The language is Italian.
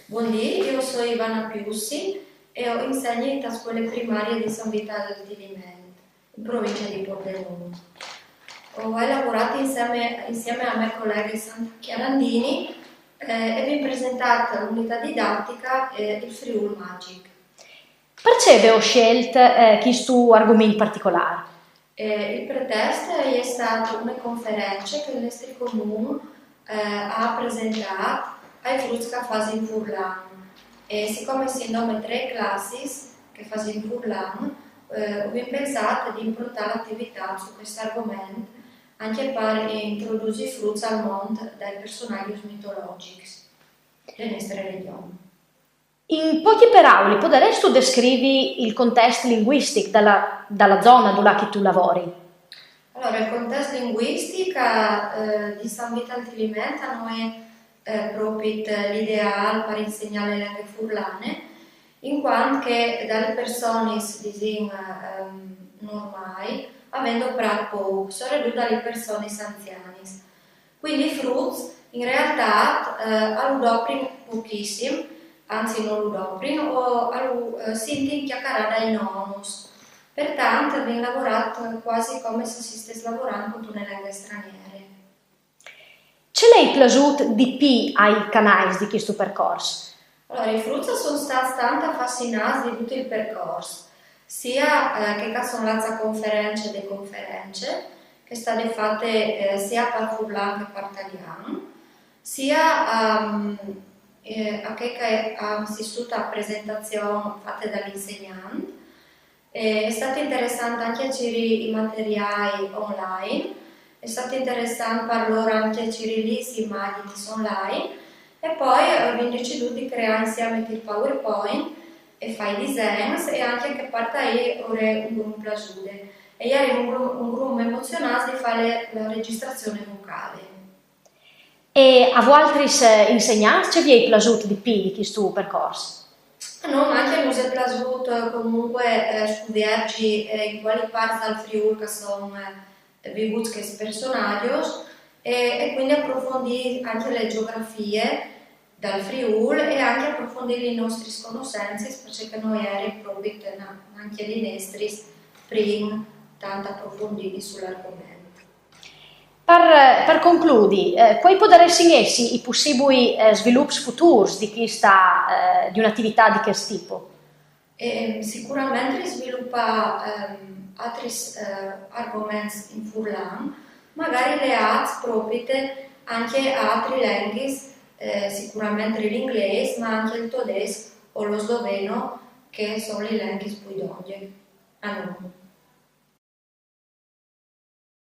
Buondì, io sono Ivana Piussi e insegno a scuole primarie di San Vitale del Tilimento, in provincia di Pordenone. Ho lavorato insieme a mia collega Sandra Chiarandini e vi ho presentato l'unità didattica il Friul Magic. Perché ho scelto questo argomento particolare? Il pretesto è stato una conferenza che il nostro comune ha presentato ai frutti che fanno in Furlan. E siccome si nome tre classi che fanno in Furlan, ho pensato di improntare l'attività su questo argomento anche per introdurre i frutti al mondo dai personaggi mitologici delle nostre regioni. In poche parole, potresti descrivere il contesto linguistico dalla zona dove tu lavori? Allora, il contesto linguistico di San Vitale di Limenta non è proprio l'ideale per insegnare le lingue furlane, in quanto che dalle persone normali, avendo poco, soprattutto dalle persone anziane. Quindi i frutti in realtà alludoprino pochissimo, anzi non alludoprino, o sinti chiacchierare dai nonus. Pertanto viene lavorato quasi come se si stesse lavorando con una lingue straniere. Ce l'hai piaciuto di più ai canali di questo percorso? Allora, i frutti sono stati tanto affascinati di tutto il percorso, sia che sono le conferenze e conferenze, che sono state fatte sia per Furlan che per Italiano, sia che ha assistito a presentazioni fatte dall'insegnante. È stato interessante anche i materiali online, è stato interessante per loro anche le immagini online e poi abbiamo deciso di creare insieme il PowerPoint e fare i disegni e anche che parte ora un gruppo piaciuto e ieri un gruppo emozionato di fare la registrazione vocale. E a voi altri insegnanti ci vi è piaciuto di più di questo percorso? No, anche mi è piaciuto comunque studiarci in quali parti del Friuli che sono vivuti questi personaggi e quindi approfondire anche le geografie dal Friuli e anche approfondire le nostre conoscenze perché noi eri proprio anche le nostre prima tanto approfonditi sull'argomento. Per concludere, quali potrebbero essere i possibili sviluppi futuri di un'attività di questo tipo? Sicuramente sviluppa altri argomenti in Furlan, magari le arts proprio anche altre lingue, sicuramente l'inglese, ma anche il tedesco o lo sloveno, che sono le lingue più d'oggi.